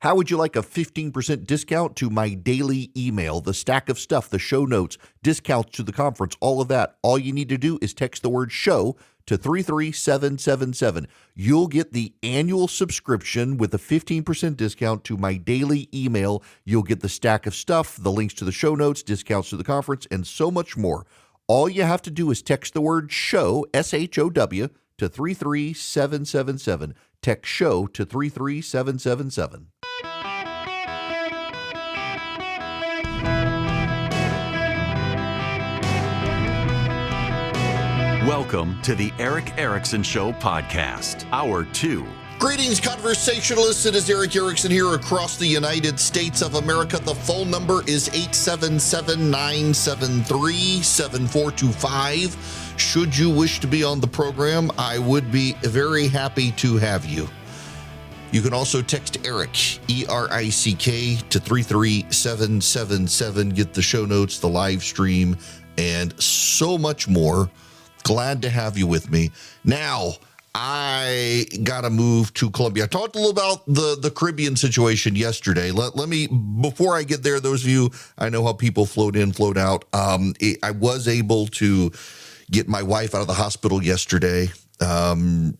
How would you like a 15% discount to my daily email, the stack of stuff, the show notes, discounts to the conference, all of that? All you need to do is text the word show to 33777. You'll get the annual subscription with a 15% discount to my daily email. You'll get the stack of stuff, the links to the show notes, discounts to the conference, and so much more. All you have to do is text the word show, SHOW, to 33777. Text show to 33777. Welcome to the Eric Erickson Show podcast, Hour 2. Greetings, conversationalists. It is Eric Erickson here across the United States of America. The phone number is 877-973-7425. Should you wish to be on the program, I would be very happy to have you. You can also text Eric, E-R-I-C-K, to 33777. Get the show notes, the live stream, and so much more. Glad to have you with me. Now, I got to move to Colombia. I talked a little about the Caribbean situation yesterday. Let me, before I get there, those of you, I know how people float in, float out. I was able to get my wife out of the hospital yesterday.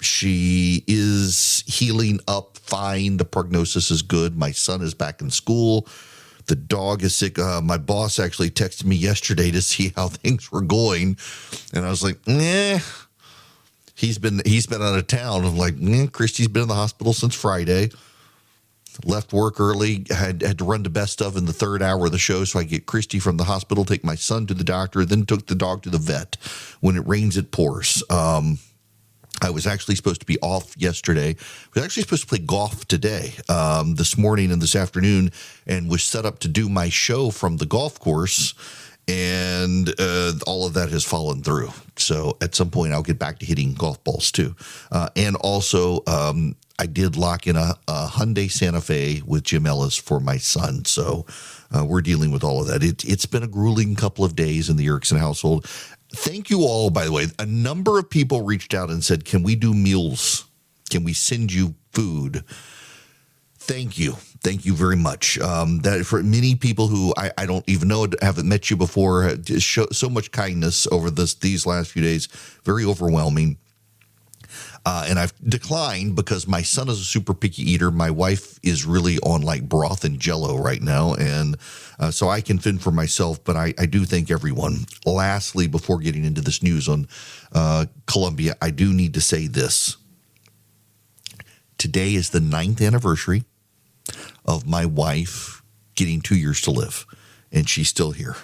She is healing up fine. The prognosis is good. My son is back in school. The dog is sick. My boss actually texted me yesterday to see how things were going. And I was like, he's been out of town. I'm like, Christy's been in the hospital since Friday. Left work early, had to run to best of in the third hour of the show. So I get Christy from the hospital, take my son to the doctor, then took the dog to the vet. When it rains, it pours. I was actually supposed to be off yesterday. I was actually supposed to play golf today, this morning and this afternoon, and was set up to do my show from the golf course, and all of that has fallen through. So at some point, I'll get back to hitting golf balls too. And also, I did lock in a Hyundai Santa Fe with Jim Ellis for my son. So we're dealing with all of that. It's been a grueling couple of days in the Erickson household. Thank you all, by the way. A number of people reached out and said, can we do meals? Can we send you food? Thank you. Thank you very much. That for many people who I don't even know, haven't met you before, show so much kindness over these last few days. Very overwhelming. And I've declined because my son is a super picky eater. My wife is really on like broth and jello right now. And so I can fend for myself, but I do thank everyone. Lastly, before getting into this news on Colombia, I do need to say this. Today is the 9th anniversary of my wife getting 2 years to live. And she's still here.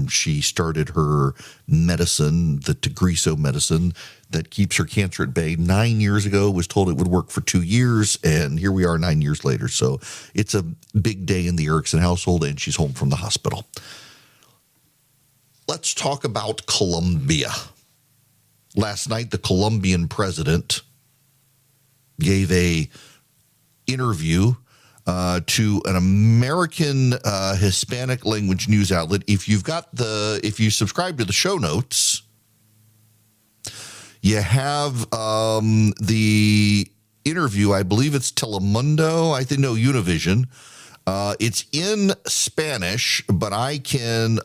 She started her medicine, the Tagrisso medicine that keeps her cancer at bay 9 years ago, was told it would work for 2 years. And here we are 9 years later. So it's a big day in the Erickson household, and she's home from the hospital. Let's talk about Colombia. Last night, the Colombian president gave a interview to an American Hispanic language news outlet. If you subscribe to the show notes, you have the interview. I believe it's Telemundo. Univision. It's in Spanish, but I can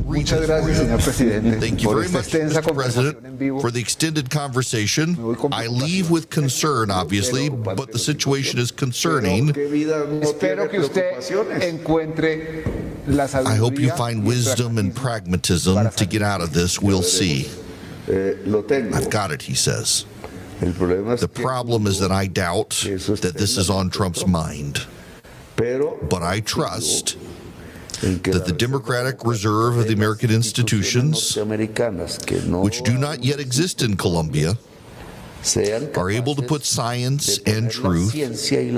read it for you. Thank you very much, Mr. President, for the extended conversation. I leave with concern, obviously, but the situation is concerning. I hope you find wisdom and pragmatism to get out of this. We'll see. I've got it, he says. The problem is that I doubt that this is on Trump's mind. But I trust that the Democratic Reserve of the American institutions, which do not yet exist in Colombia, are able to put science and truth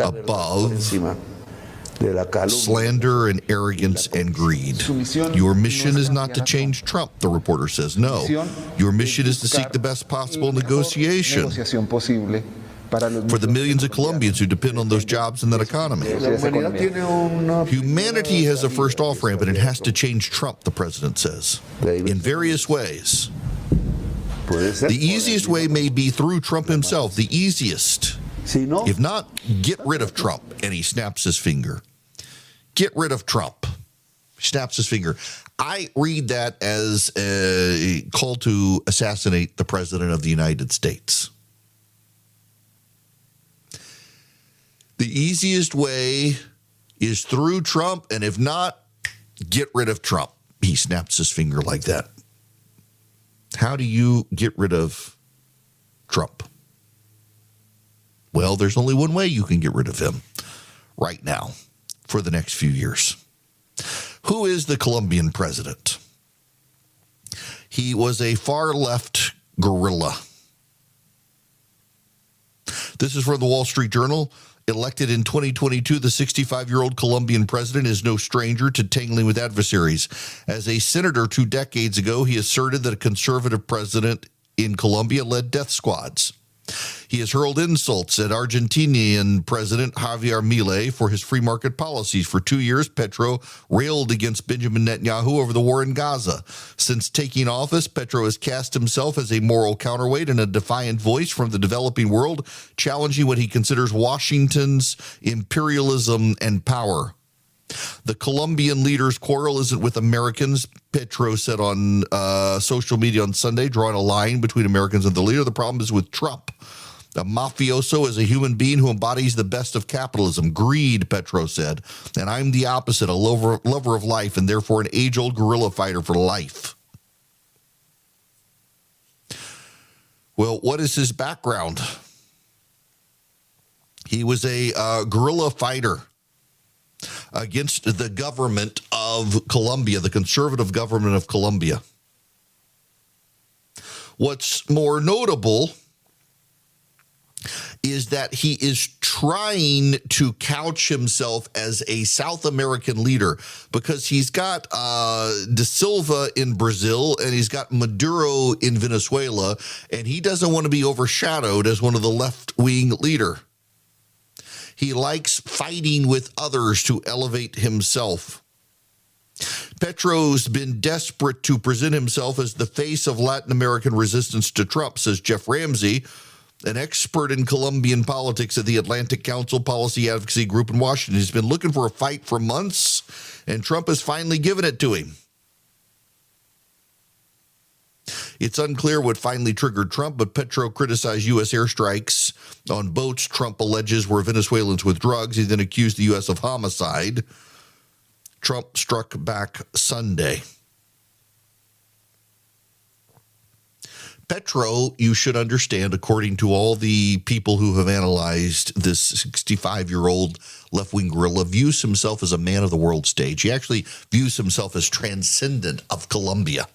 above slander and arrogance and greed. Your mission is not to change Trump, the reporter says. No, your mission is to seek the best possible negotiation for the millions of Colombians who depend on those jobs and that economy. Humanity has a first off-ramp, and it has to change Trump, the president says, in various ways. The easiest way may be through Trump himself, the easiest. If not, get rid of Trump and he snaps his finger. Get rid of Trump. Snaps his finger. I read that as a call to assassinate the President of the United States. The easiest way is through Trump, and if not, get rid of Trump. He snaps his finger like that. How do you get rid of Trump? Well, there's only one way you can get rid of him right now for the next few years. Who is the Colombian president? He was a far-left guerrilla. This is from the Wall Street Journal. Elected in 2022, the 65-year-old Colombian president is no stranger to tangling with adversaries. As a senator 2 decades ago, he asserted that a conservative president in Colombia led death squads. He has hurled insults at Argentinian President Javier Milei for his free market policies. For 2 years, Petro railed against Benjamin Netanyahu over the war in Gaza. Since taking office, Petro has cast himself as a moral counterweight and a defiant voice from the developing world, challenging what he considers Washington's imperialism and power. The Colombian leader's quarrel isn't with Americans, Petro said on social media on Sunday, drawing a line between Americans and the leader. The problem is with Trump. A mafioso is a human being who embodies the best of capitalism, greed, Petro said. And I'm the opposite, a lover of life, and therefore an age-old guerrilla fighter for life. Well, what is his background? He was a guerrilla fighter against the government of Colombia, the conservative government of Colombia. What's more notable is that he is trying to couch himself as a South American leader because he's got Da Silva in Brazil and he's got Maduro in Venezuela, and he doesn't want to be overshadowed as one of the left-wing leader. He likes fighting with others to elevate himself. Petro's been desperate to present himself as the face of Latin American resistance to Trump, says Jeff Ramsey, an expert in Colombian politics at the Atlantic Council Policy Advocacy Group in Washington. He's been looking for a fight for months, and Trump has finally given it to him. It's unclear what finally triggered Trump, but Petro criticized U.S. airstrikes on boats Trump alleges were Venezuelans with drugs. He then accused the U.S. of homicide. Trump struck back Sunday. Petro, you should understand, according to all the people who have analyzed this 65-year-old left-wing guerrilla, views himself as a man of the world stage. He actually views himself as transcendent of Colombia.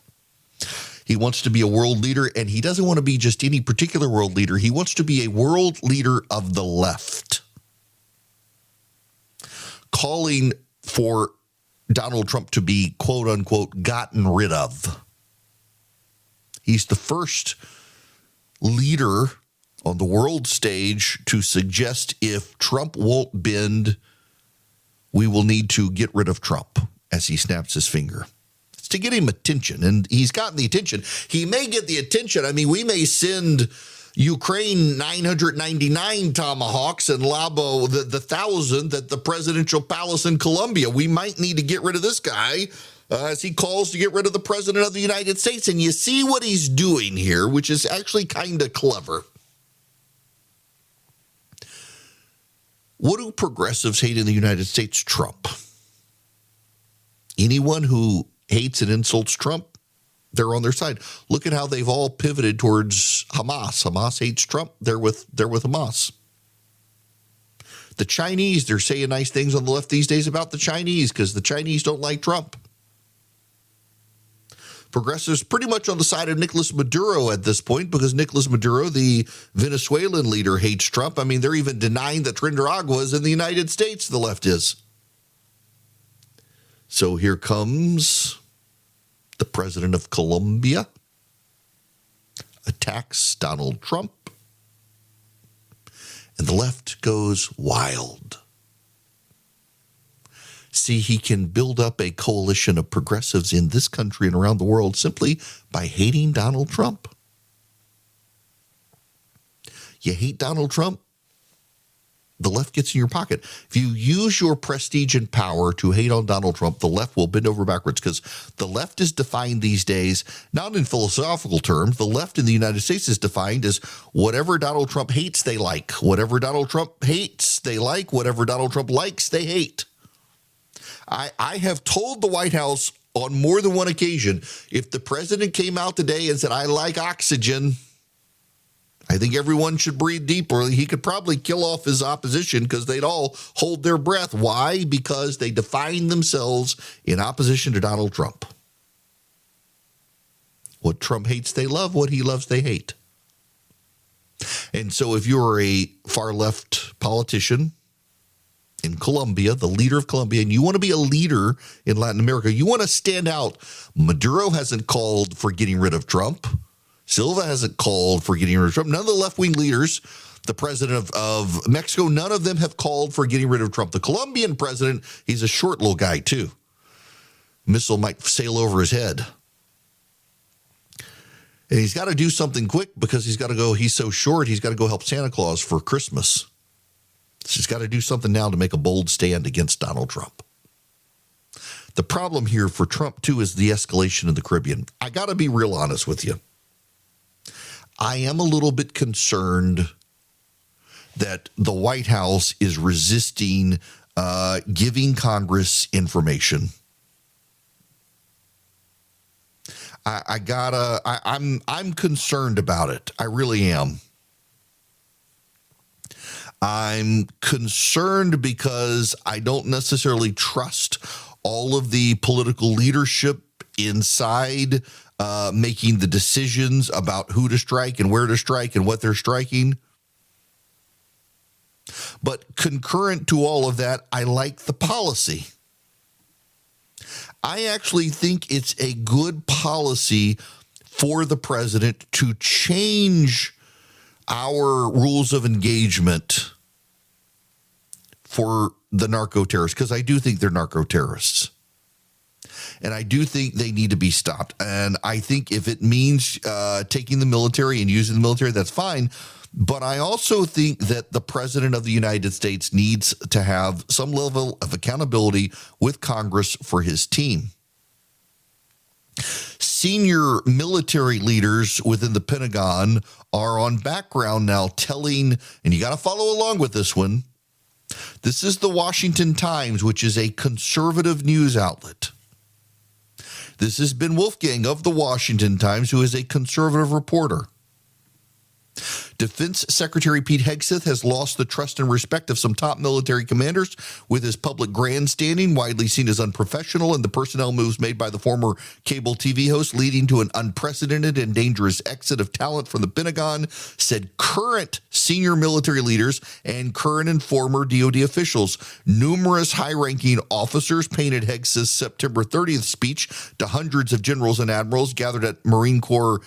He wants to be a world leader, and he doesn't want to be just any particular world leader. He wants to be a world leader of the left, calling for Donald Trump to be, quote unquote, gotten rid of. He's the first leader on the world stage to suggest if Trump won't bend, we will need to get rid of Trump, as he snaps his finger. It's to get him attention, and he's gotten the attention. He may get the attention. I mean, we may send Ukraine 999 Tomahawks and Labo the 1,000 at the presidential palace in Colombia. We might need to get rid of this guy as he calls to get rid of the president of the United States. And you see what he's doing here, which is actually kind of clever. What do progressives hate in the United States? Trump. Anyone who hates and insults Trump, they're on their side. Look at how they've all pivoted towards Hamas. Hamas hates Trump. They're with Hamas. The Chinese, they're saying nice things on the left these days about the Chinese because the Chinese don't like Trump. Progressives pretty much on the side of Nicolas Maduro at this point because Nicolas Maduro, the Venezuelan leader, hates Trump. I mean, they're even denying that Trinidad is in the United States, the left is. So here comes the president of Colombia, attacks Donald Trump, and the left goes wild. See, he can build up a coalition of progressives in this country and around the world simply by hating Donald Trump. You hate Donald Trump? the left gets in your pocket. If you use your prestige and power to hate on Donald Trump, the left will bend over backwards, because the left is defined these days, not in philosophical terms. The left in the United States is defined as whatever Donald Trump hates, they like. Whatever Donald Trump hates, they like. Whatever Donald Trump likes, they hate. I have told the White House on more than one occasion, if the president came out today and said, I like oxygen, I think everyone should breathe deeper. He could probably kill off his opposition, because they'd all hold their breath. Why? Because they define themselves in opposition to Donald Trump. What Trump hates, they love. What he loves, they hate. And so if you're a far left politician in Colombia, the leader of Colombia, and you want to be a leader in Latin America, you want to stand out. Maduro hasn't called for getting rid of Trump. Silva hasn't called for getting rid of Trump. None of the left-wing leaders, the president of Mexico, none of them have called for getting rid of Trump. The Colombian president, he's a short little guy too. Missile might sail over his head. And he's got to do something quick, because he's got to go, he's so short, he's got to go help Santa Claus for Christmas. So he's got to do something now to make a bold stand against Donald Trump. The problem here for Trump, too, is the escalation in the Caribbean. I got to be real honest with you. I am a little bit concerned that the White House is resisting giving Congress information. I'm concerned about it. I really am. I'm concerned because I don't necessarily trust all of the political leadership inside making the decisions about who to strike and where to strike and what they're striking. But concurrent to all of that, I like the policy. I actually think it's a good policy for the president to change our rules of engagement for the narco-terrorists, because I do think they're narco-terrorists. And I do think they need to be stopped. And I think if it means taking the military and using the military, that's fine. But I also think that the president of the United States needs to have some level of accountability with Congress for his team. Senior military leaders within the Pentagon are on background now telling, and you got to follow along with this one. This is the Washington Times, which is a conservative news outlet. This has been Wolfgang of the Washington Times, who is a conservative reporter. Defense Secretary Pete Hegseth has lost the trust and respect of some top military commanders with his public grandstanding, widely seen as unprofessional, and the personnel moves made by the former cable TV host, leading to an unprecedented and dangerous exit of talent from the Pentagon, said current senior military leaders and current and former DoD officials. Numerous high-ranking officers painted Hegseth's September 30th speech to hundreds of generals and admirals gathered at Marine Corps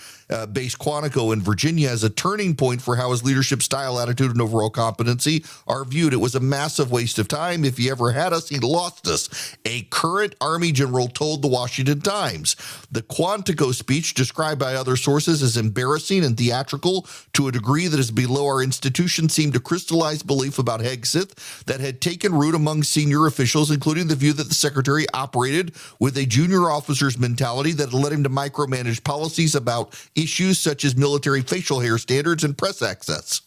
base Quantico in Virginia as a turning point for how his leadership style, attitude, and overall competency are viewed. It was a massive waste of time. If he ever had us, he lost us, a current Army general told the Washington Times. The Quantico speech, described by other sources as embarrassing and theatrical to a degree that is below our institution, seemed to crystallize belief about Hegseth that had taken root among senior officials, including the view that the secretary operated with a junior officer's mentality that led him to micromanage policies about issues such as military facial hair standards and press access.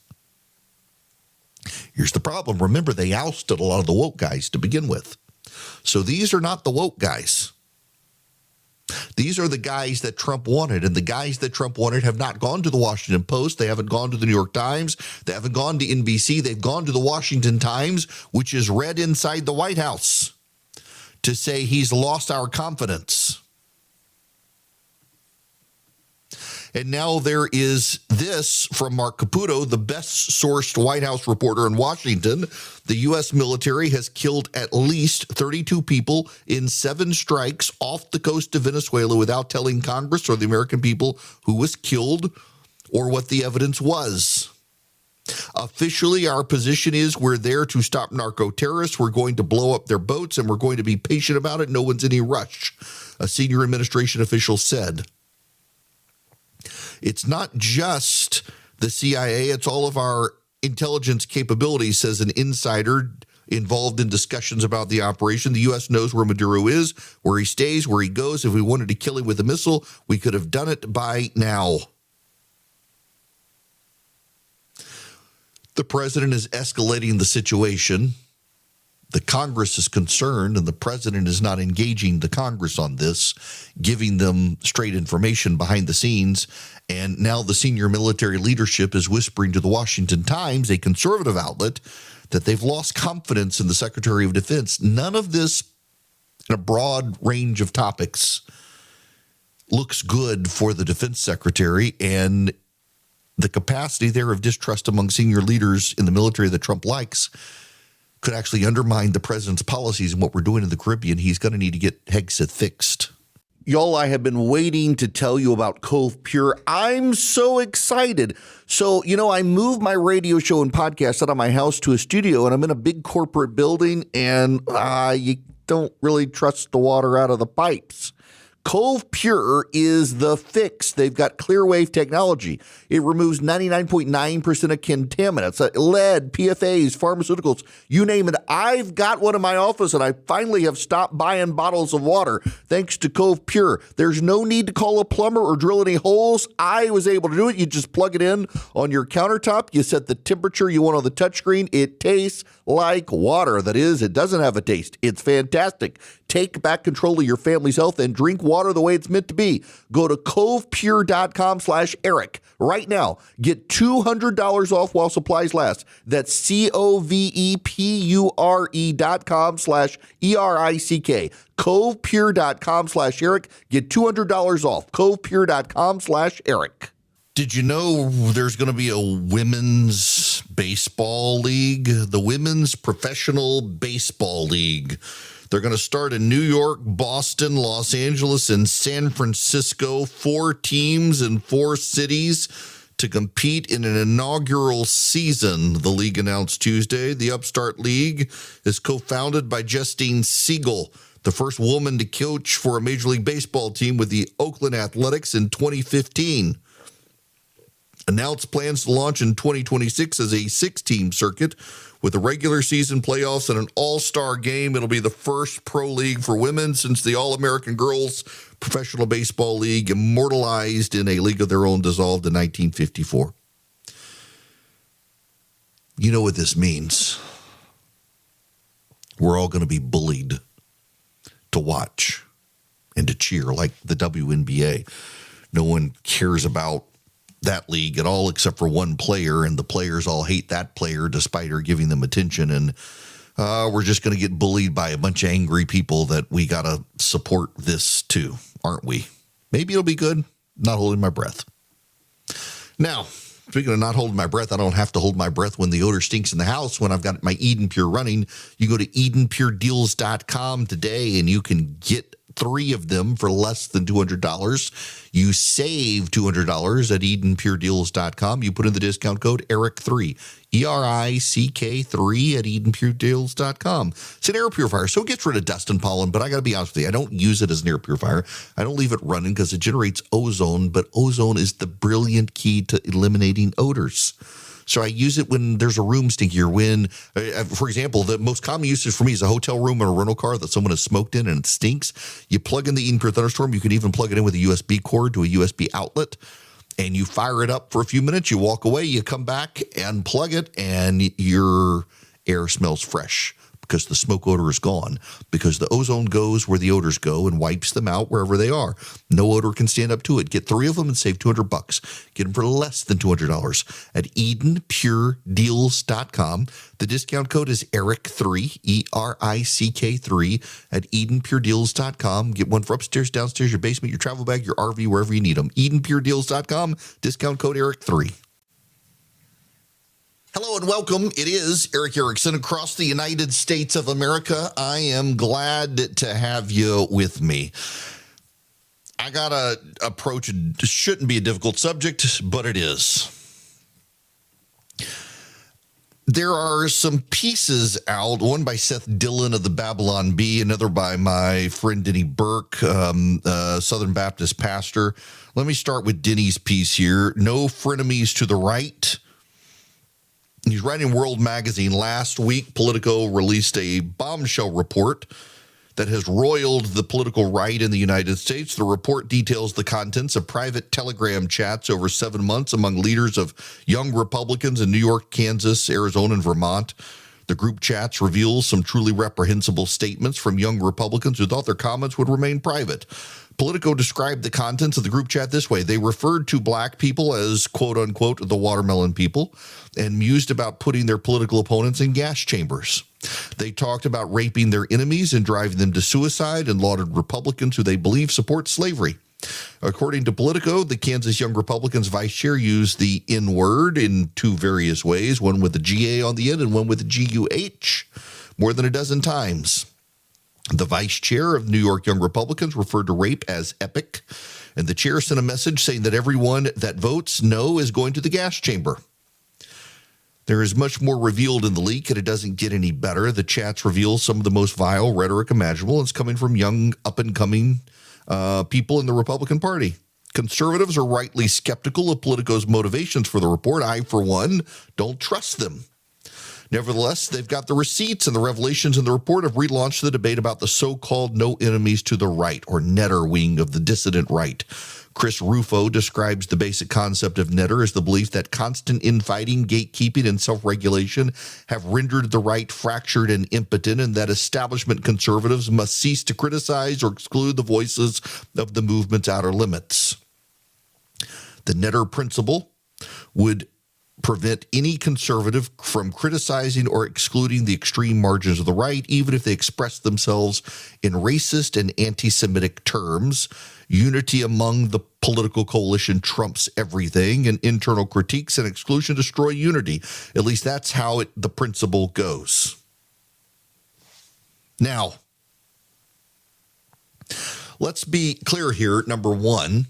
Here's the problem. Remember, they ousted a lot of the woke guys to begin with. So these are not the woke guys. These are the guys that Trump wanted, and the guys that Trump wanted have not gone to the Washington Post. They haven't gone to the New York Times. They haven't gone to NBC. They've gone to the Washington Times, which is read inside the White House, to say he's lost our confidence. And now there is this from Mark Caputo, the best-sourced White House reporter in Washington. The U.S. military has killed at least 32 people in 7 strikes off the coast of Venezuela without telling Congress or the American people who was killed or what the evidence was. Officially, our position is we're there to stop narco-terrorists. We're going to blow up their boats, and we're going to be patient about it. No one's in a rush, a senior administration official said. It's not just the CIA, it's all of our intelligence capabilities, says an insider involved in discussions about the operation. The U.S. knows where Maduro is, where he stays, where he goes. If we wanted to kill him with a missile, we could have done it by now. The president is escalating the situation. The Congress is concerned, and the president is not engaging the Congress on this, giving them straight information behind the scenes. And now the senior military leadership is whispering to the Washington Times, a conservative outlet, that they've lost confidence in the Secretary of Defense. None of this, in a broad range of topics, looks good for the defense secretary, and the capacity there of distrust among senior leaders in the military that Trump likes could actually undermine the president's policies and what we're doing in the Caribbean. He's going to need to get Hegseth fixed. Y'all, I have been waiting to tell you about Cove Pure. I'm so excited. So, I moved my radio show and podcast out of my house to a studio, and I'm in a big corporate building, and you don't really trust the water out of the pipes. Cove Pure is the fix. They've got clear wave technology. It removes 99.9% of contaminants, lead, PFAs, pharmaceuticals, you name it. I've got one in my office, and I finally have stopped buying bottles of water thanks to Cove Pure. There's no need to call a plumber or drill any holes. I was able to do it. You just plug it in on your countertop. You set the temperature you want on the touchscreen. It tastes like water. That is, it doesn't have a taste. It's fantastic. Take back control of your family's health and drink water the way it's meant to be. Go to covepure.com/Eric right now. Get $200 off while supplies last. That's covepure.com/ERICK. Covepure.com/Eric. Get $200 off. Covepure.com/Eric. Did you know there's going to be a women's baseball league? The Women's Professional Baseball League. They're going to start in New York, Boston, Los Angeles, and San Francisco. 4 teams in 4 cities to compete in an inaugural season, the league announced Tuesday. The Upstart League is co-founded by Justine Siegel, the first woman to coach for a Major League Baseball team with the Oakland Athletics in 2015. Announced plans to launch in 2026 as a 6-team circuit with a regular season playoffs and an all-star game. It'll be the first pro league for women since the All-American Girls Professional Baseball League, immortalized in a league of their own, dissolved in 1954. You know what this means. We're all going to be bullied to watch and to cheer like the WNBA. No one cares about that league at all except for one player, and the players all hate that player despite her giving them attention, and we're just going to get bullied by a bunch of angry people that we got to support this too, aren't we? Maybe it'll be good. Not holding my breath. Now, speaking of not holding my breath, I don't have to hold my breath when the odor stinks in the house when I've got my Eden Pure running. You go to EdenPureDeals.com today and you can get 3 of them for less than $200. You save $200 at EdenPureDeals.com. You put in the discount code ERIC3, ERICK3 at EdenPureDeals.com. It's an air purifier, so it gets rid of dust and pollen, but I got to be honest with you, I don't use it as an air purifier. I don't leave it running because it generates ozone, but ozone is the brilliant key to eliminating odors. So I use it when there's a room stinkier. When, for example, the most common usage for me is a hotel room or a rental car that someone has smoked in and it stinks. You plug in the Eden Pure Thunderstorm. You can even plug it in with a USB cord to a USB outlet, and you fire it up for a few minutes. You walk away, you come back and plug it, and your air smells fresh because the smoke odor is gone, because the ozone goes where the odors go and wipes them out wherever they are. No odor can stand up to it. Get 3 of them and save $200. Get them for less than $200 at EdenPureDeals.com. The discount code is ERIC3, ERICK3 at EdenPureDeals.com. Get one for upstairs, downstairs, your basement, your travel bag, your RV, wherever you need them. EdenPureDeals.com, discount code ERIC3. Hello and welcome. It is Eric Erickson across the United States of America. I am glad to have you with me. I got to approach it. Shouldn't be a difficult subject, but it is. There are some pieces out, one by Seth Dillon of the Babylon Bee, another by my friend Denny Burke, Southern Baptist pastor. Let me start with Denny's piece here. No frenemies to the right. He's writing World Magazine. Last week, Politico released a bombshell report that has roiled the political right in the United States. The report details the contents of private Telegram chats over 7 months among leaders of young Republicans in New York, Kansas, Arizona, and Vermont. The group chats reveal some truly reprehensible statements from young Republicans who thought their comments would remain private. Politico described the contents of the group chat this way. They referred to black people as, quote unquote, the watermelon people, and mused about putting their political opponents in gas chambers. They talked about raping their enemies and driving them to suicide, and lauded Republicans who they believe support slavery. According to Politico, the Kansas Young Republicans vice chair used the N-word in two various ways, one with a GA on the end and one with a GUH, more than a dozen times. The vice chair of New York Young Republicans referred to rape as epic, and the chair sent a message saying that everyone that votes no is going to the gas chamber. There is much more revealed in the leak, and it doesn't get any better. The chats reveal some of the most vile rhetoric imaginable, and it's coming from young, up-and-coming people in the Republican Party. Conservatives are rightly skeptical of Politico's motivations for the report. I, for one, don't trust them. Nevertheless, they've got the receipts, and the revelations in the report have relaunched the debate about the so-called no enemies to the right, or netter wing of the dissident right. Chris Rufo describes the basic concept of netter as the belief that constant infighting, gatekeeping, and self-regulation have rendered the right fractured and impotent, and that establishment conservatives must cease to criticize or exclude the voices of the movement's outer limits. The netter principle would prevent any conservative from criticizing or excluding the extreme margins of the right, even if they express themselves in racist and anti-Semitic terms. Unity among the political coalition trumps everything, and internal critiques and exclusion destroy unity. At least that's how the principle goes. Now, let's be clear here. Number one,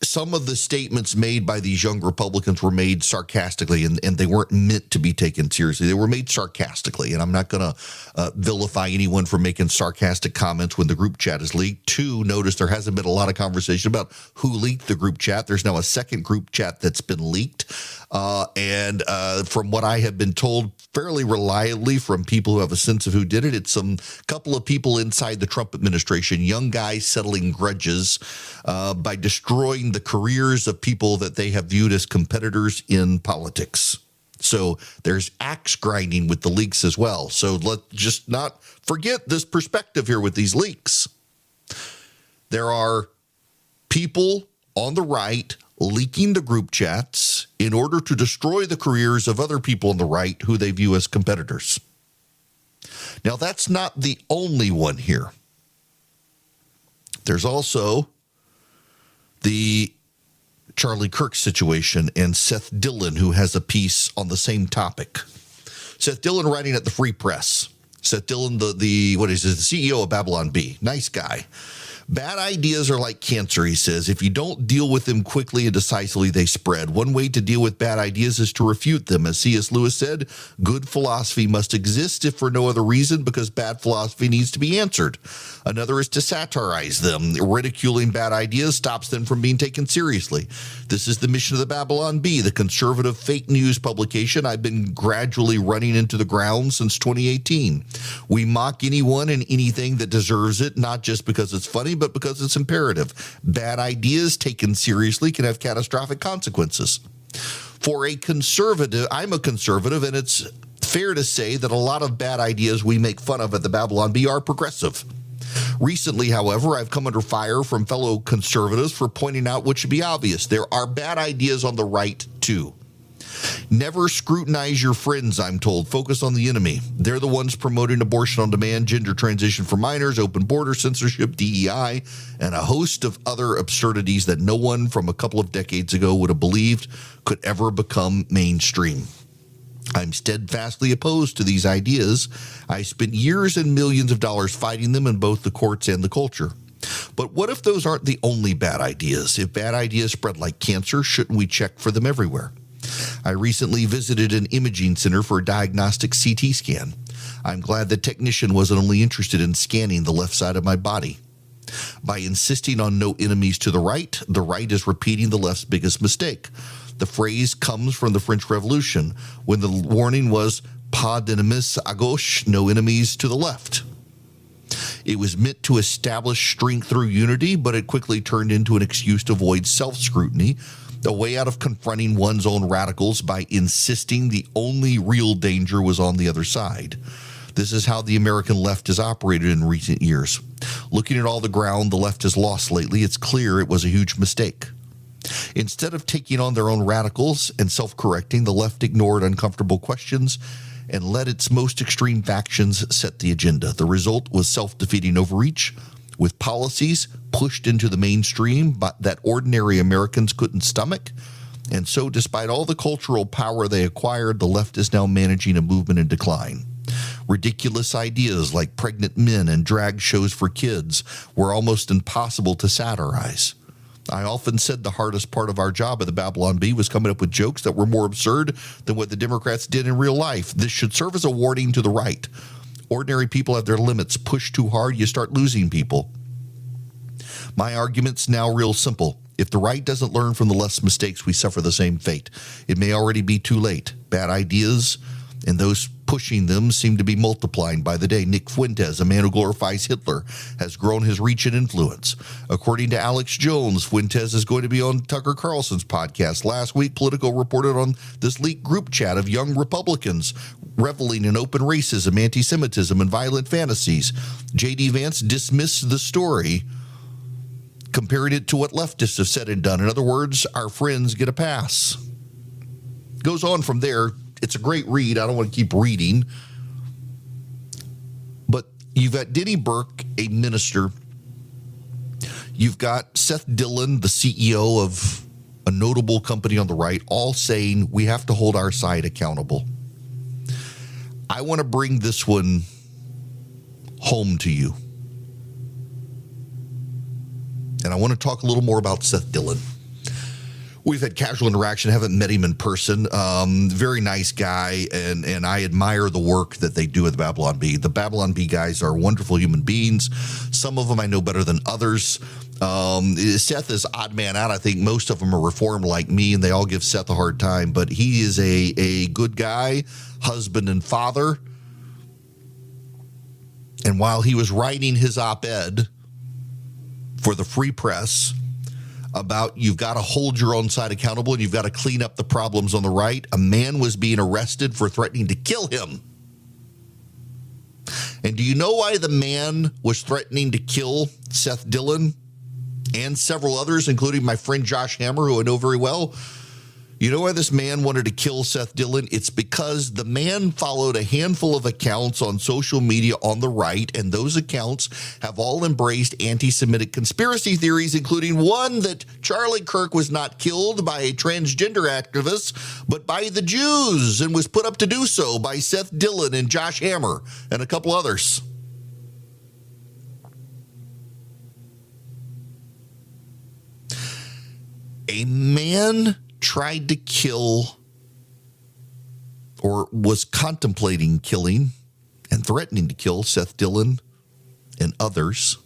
some of the statements made by these young Republicans were made sarcastically, and they weren't meant to be taken seriously. They were made sarcastically, and I'm not going to vilify anyone for making sarcastic comments when the group chat is leaked. Two, notice there hasn't been a lot of conversation about who leaked the group chat. There's now a second group chat that's been leaked, and from what I have been told fairly reliably from people who have a sense of who did it, it's some couple of people inside the Trump administration, young guys settling grudges by destroying the careers of people that they have viewed as competitors in politics. So there's axe grinding with the leaks as well. So let's just not forget this perspective here with these leaks. There are people on the right leaking the group chats in order to destroy the careers of other people on the right who they view as competitors. Now, that's not the only one here. There's also the Charlie Kirk situation and Seth Dillon, who has a piece on the same topic. Seth Dillon writing at the Free Press. Seth Dillon, the CEO of Babylon Bee. Nice guy. Bad ideas are like cancer, he says. If you don't deal with them quickly and decisively, they spread. One way to deal with bad ideas is to refute them. As C.S. Lewis said, good philosophy must exist if for no other reason, because bad philosophy needs to be answered. Another is to satirize them. Ridiculing bad ideas stops them from being taken seriously. This is the mission of the Babylon Bee, the conservative fake news publication I've been gradually running into the ground since 2018. We mock anyone and anything that deserves it, not just because it's funny, but because it's imperative. Bad ideas taken seriously can have catastrophic consequences. For a conservative, I'm a conservative, and it's fair to say that a lot of bad ideas we make fun of at the Babylon Bee are progressive. Recently, however, I've come under fire from fellow conservatives for pointing out what should be obvious. There are bad ideas on the right, too. Never scrutinize your friends, I'm told. Focus on the enemy. They're the ones promoting abortion on demand, gender transition for minors, open border censorship, DEI, and a host of other absurdities that no one from a couple of decades ago would have believed could ever become mainstream. I'm steadfastly opposed to these ideas. I spent years and millions of dollars fighting them in both the courts and the culture. But what if those aren't the only bad ideas? If bad ideas spread like cancer, shouldn't we check for them everywhere? I recently visited an imaging center for a diagnostic CT scan. I'm glad the technician wasn't only interested in scanning the left side of my body. By insisting on no enemies to the right is repeating the left's biggest mistake. The phrase comes from the French Revolution, when the warning was pas d'ennemis à gauche, no enemies to the left. It was meant to establish strength through unity, but it quickly turned into an excuse to avoid self-scrutiny, a way out of confronting one's own radicals by insisting the only real danger was on the other side. This is how the American left has operated in recent years. Looking at all the ground the left has lost lately, it's clear it was a huge mistake. Instead of taking on their own radicals and self-correcting, the left ignored uncomfortable questions and let its most extreme factions set the agenda. The result was self-defeating overreach, with policies pushed into the mainstream but that ordinary Americans couldn't stomach. And so, despite all the cultural power they acquired, the left is now managing a movement in decline. Ridiculous ideas like pregnant men and drag shows for kids were almost impossible to satirize. I often said the hardest part of our job at the Babylon Bee was coming up with jokes that were more absurd than what the Democrats did in real life. This should serve as a warning to the right. Ordinary people have their limits. Push too hard, you start losing people. My argument's now real simple. If the right doesn't learn from the left's mistakes, we suffer the same fate. It may already be too late. Bad ideas and those pushing them seem to be multiplying by the day. Nick Fuentes, a man who glorifies Hitler, has grown his reach and influence. According to Alex Jones, Fuentes is going to be on Tucker Carlson's podcast. Last week, Politico reported on this leaked group chat of young Republicans reveling in open racism, anti-Semitism, and violent fantasies. J.D. Vance dismissed the story, comparing it to what leftists have said and done. In other words, our friends get a pass. Goes on from there. It's a great read. I don't want to keep reading. But you've got Denny Burke, a minister. You've got Seth Dillon, the CEO of a notable company on the right, all saying we have to hold our side accountable. I want to bring this one home to you. And I want to talk a little more about Seth Dillon. We've had casual interaction, haven't met him in person. Very nice guy, and I admire the work that they do at the Babylon Bee. The Babylon Bee guys are wonderful human beings. Some of them I know better than others. Seth is odd man out. I think most of them are reformed like me, and they all give Seth a hard time. But he is a good guy, husband and father. And while he was writing his op-ed for the Free Press about you've got to hold your own side accountable and you've got to clean up the problems on the right, a man was being arrested for threatening to kill him. And do you know why the man was threatening to kill Seth Dillon and several others, including my friend Josh Hammer, who I know very well? You know why this man wanted to kill Seth Dillon? It's because the man followed a handful of accounts on social media on the right, and those accounts have all embraced anti-Semitic conspiracy theories, including one that Charlie Kirk was not killed by a transgender activist, but by the Jews, and was put up to do so by Seth Dillon and Josh Hammer and a couple others. A man tried to kill or was contemplating killing and threatening to kill Seth Dillon and others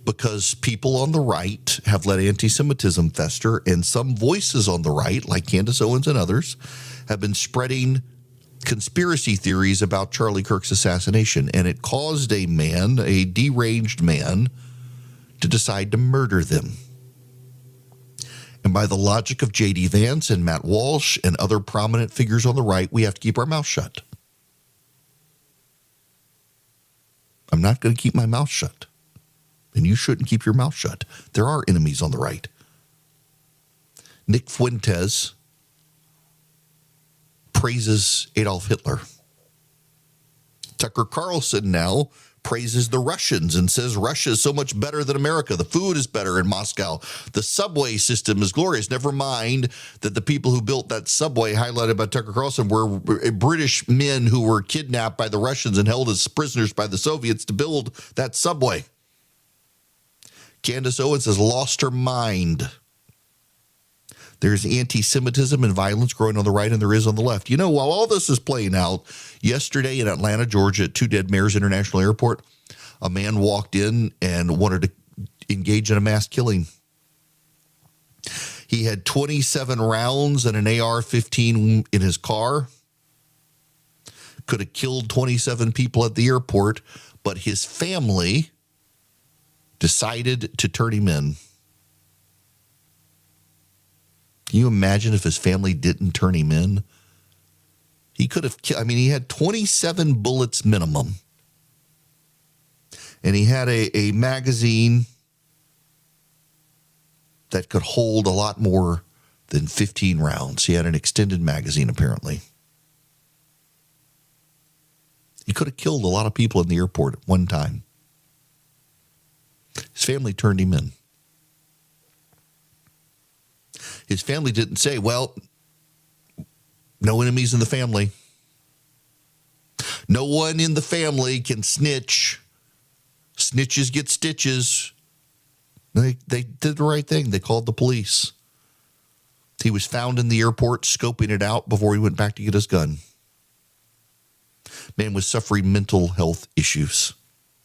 because people on the right have let anti-Semitism fester, and some voices on the right, like Candace Owens and others, have been spreading conspiracy theories about Charlie Kirk's assassination, and it caused a man, a deranged man, to decide to murder them. And by the logic of J.D. Vance and Matt Walsh and other prominent figures on the right, we have to keep our mouth shut. I'm not going to keep my mouth shut. And you shouldn't keep your mouth shut. There are enemies on the right. Nick Fuentes praises Adolf Hitler. Tucker Carlson now praises the Russians and says Russia is so much better than America. The food is better in Moscow. The subway system is glorious. Never mind that the people who built that subway, highlighted by Tucker Carlson, were British men who were kidnapped by the Russians and held as prisoners by the Soviets to build that subway. Candace Owens has lost her mind. There's anti-Semitism and violence growing on the right, and there is on the left. You know, while all this is playing out, yesterday in Atlanta, Georgia, at Two Dead Mayors International Airport, a man walked in and wanted to engage in a mass killing. He had 27 rounds and an AR-15 in his car. Could have killed 27 people at the airport, but his family decided to turn him in. Can you imagine if his family didn't turn him in? He could have, he had 27 bullets minimum. And he had a magazine that could hold a lot more than 15 rounds. He had an extended magazine, apparently. He could have killed a lot of people in the airport at one time. His family turned him in. His family didn't say, well, no enemies in the family. No one in the family can snitch. Snitches get stitches. They did the right thing. They called the police. He was found in the airport scoping it out before he went back to get his gun. Man was suffering mental health issues.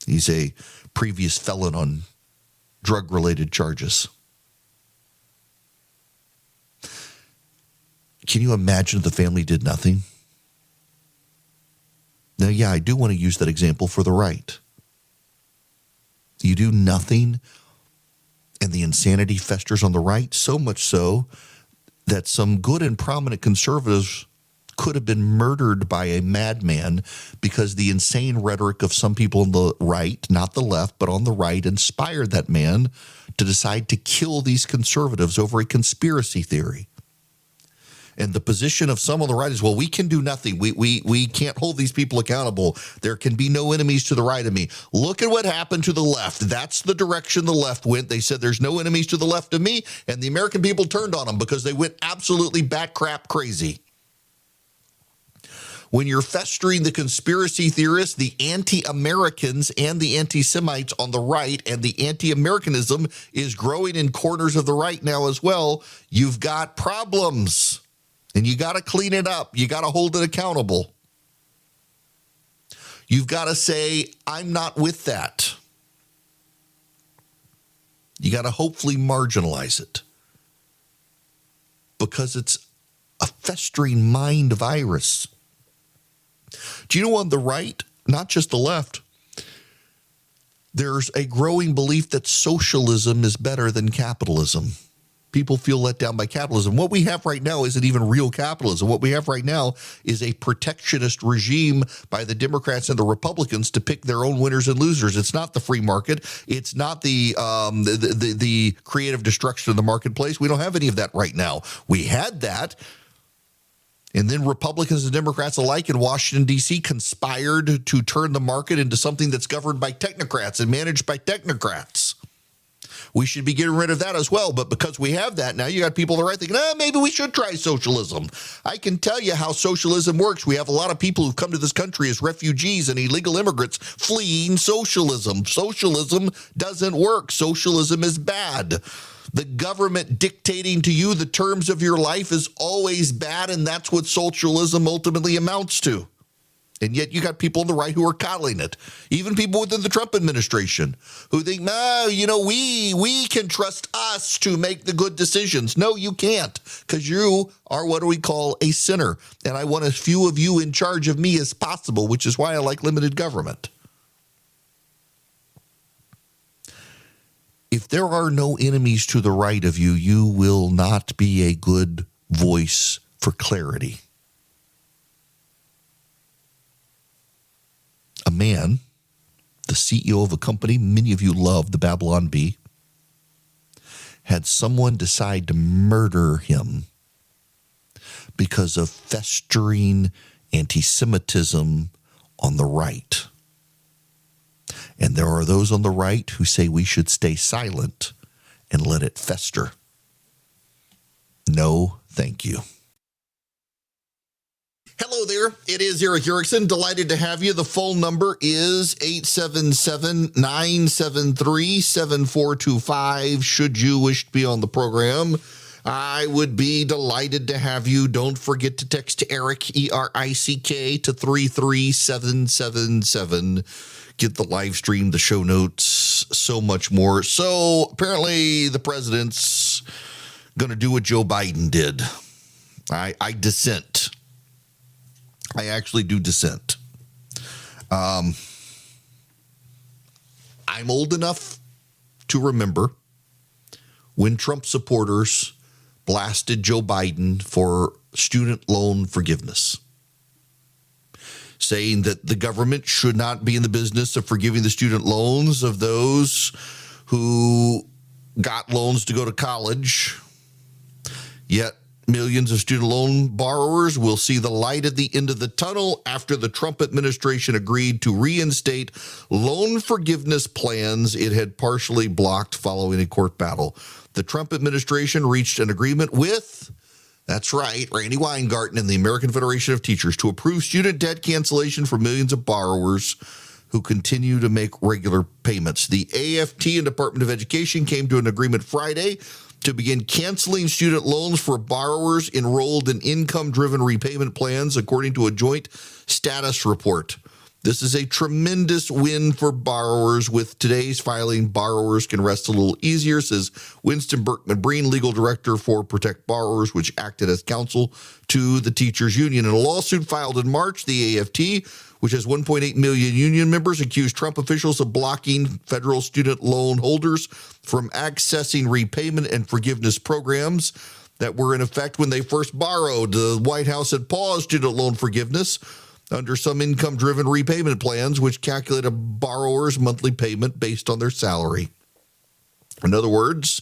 He's a previous felon on drug-related charges. Can you imagine if the family did nothing? Now, yeah, I do want to use that example for the right. You do nothing, and the insanity festers on the right, so much so that some good and prominent conservatives could have been murdered by a madman because the insane rhetoric of some people on the right, not the left, but on the right, inspired that man to decide to kill these conservatives over a conspiracy theory. And the position of some on the right is, well, we can do nothing. We can't hold these people accountable. There can be no enemies to the right of me. Look at what happened to the left. That's the direction the left went. They said there's no enemies to the left of me, and the American people turned on them because they went absolutely bat crap crazy. When you're festering the conspiracy theorists, the anti-Americans and the anti-Semites on the right, and the anti-Americanism is growing in corners of the right now as well, you've got problems. And you got to clean it up. You got to hold it accountable. You've got to say, I'm not with that. You got to hopefully marginalize it. Because it's a festering mind virus. Do you know on the right, not just the left, there's a growing belief that socialism is better than capitalism. People feel let down by capitalism. What we have right now isn't even real capitalism. What we have right now is a protectionist regime by the Democrats and the Republicans to pick their own winners and losers. It's not the free market. It's not the creative destruction of the marketplace. We don't have any of that right now. We had that. And then Republicans and Democrats alike in Washington, D.C. conspired to turn the market into something that's governed by technocrats and managed by technocrats. We should be getting rid of that as well. But because we have that now, you got people on the right thinking, maybe we should try socialism. I can tell you how socialism works. We have a lot of people who've come to this country as refugees and illegal immigrants fleeing socialism. Socialism doesn't work. Socialism is bad. The government dictating to you the terms of your life is always bad, and that's what socialism ultimately amounts to. And yet you got people on the right who are coddling it. Even people within the Trump administration who think, we can trust us to make the good decisions. No, you can't, because you are what we call a sinner. And I want as few of you in charge of me as possible, which is why I like limited government. If there are no enemies to the right of you, you will not be a good voice for clarity. A man, the CEO of a company many of you love, the Babylon Bee, had someone decide to murder him because of festering anti-Semitism on the right. And there are those on the right who say we should stay silent and let it fester. No, thank you. Hello there. It is Eric Erickson. Delighted to have you. The phone number is 877-973-7425. Should you wish to be on the program, I would be delighted to have you. Don't forget to text Eric, E-R-I-C-K, to 33777. Get the live stream, the show notes, so much more. So apparently the president's going to do what Joe Biden did. I dissent. I actually do dissent. I'm old enough to remember when Trump supporters blasted Joe Biden for student loan forgiveness, saying that the government should not be in the business of forgiving the student loans of those who got loans to go to college. Yet millions of student loan borrowers will see the light at the end of the tunnel after the Trump administration agreed to reinstate loan forgiveness plans it had partially blocked following a court battle. The Trump administration reached an agreement with, that's right, Randy Weingarten and the American Federation of Teachers to approve student debt cancellation for millions of borrowers who continue to make regular payments. The AFT and Department of Education came to an agreement Friday to begin canceling student loans for borrowers enrolled in income-driven repayment plans, according to a joint status report. This is a tremendous win for borrowers. With today's filing, borrowers can rest a little easier, says Winston Burke-McBreen, legal director for Protect Borrowers, which acted as counsel to the teachers union. In a lawsuit filed in March, the AFT, which has 1.8 million union members, accused Trump officials of blocking federal student loan holders from accessing repayment and forgiveness programs that were in effect when they first borrowed. The White House had paused student loan forgiveness under some income-driven repayment plans, which calculate a borrower's monthly payment based on their salary. In other words,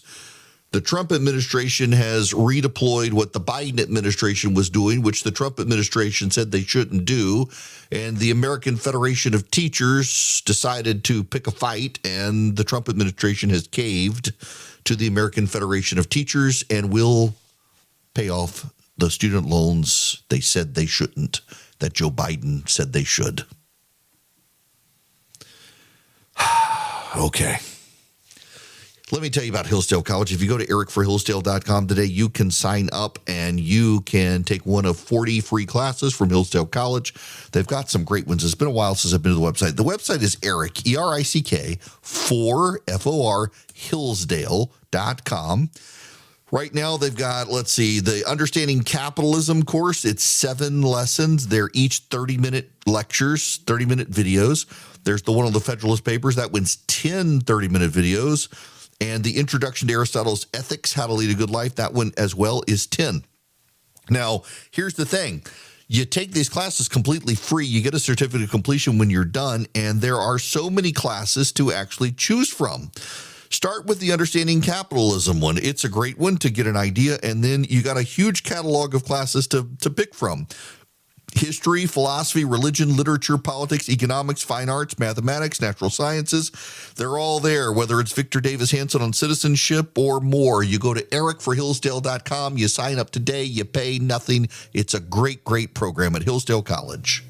the Trump administration has redeployed what the Biden administration was doing, which the Trump administration said they shouldn't do. And the American Federation of Teachers decided to pick a fight, and the Trump administration has caved to the American Federation of Teachers and will pay off the student loans they said they shouldn't, that Joe Biden said they should. Okay. Let me tell you about Hillsdale College. If you go to ericforhillsdale.com today, you can sign up and you can take one of 40 free classes from Hillsdale College. They've got some great ones. It's been a while since I've been to the website. The website is Eric, E-R-I-C-K, F-O-R, Hillsdale.com. Right now, they've got, the Understanding Capitalism course. It's 7 lessons. They're each 30-minute lectures, 30-minute videos. There's the one on the Federalist Papers. That one's 10 30-minute videos. And the Introduction to Aristotle's Ethics, How to Lead a Good Life, that one as well is 10. Now, here's the thing. You take these classes completely free. You get a certificate of completion when you're done, and there are so many classes to actually choose from. Start with the Understanding Capitalism one. It's a great one to get an idea, and then you got a huge catalog of classes to pick from. History, philosophy, religion, literature, politics, economics, fine arts, mathematics, natural sciences. They're all there, whether it's Victor Davis Hanson on citizenship or more. You go to ericforhillsdale.com. You sign up today. You pay nothing. It's a great, great program at Hillsdale College.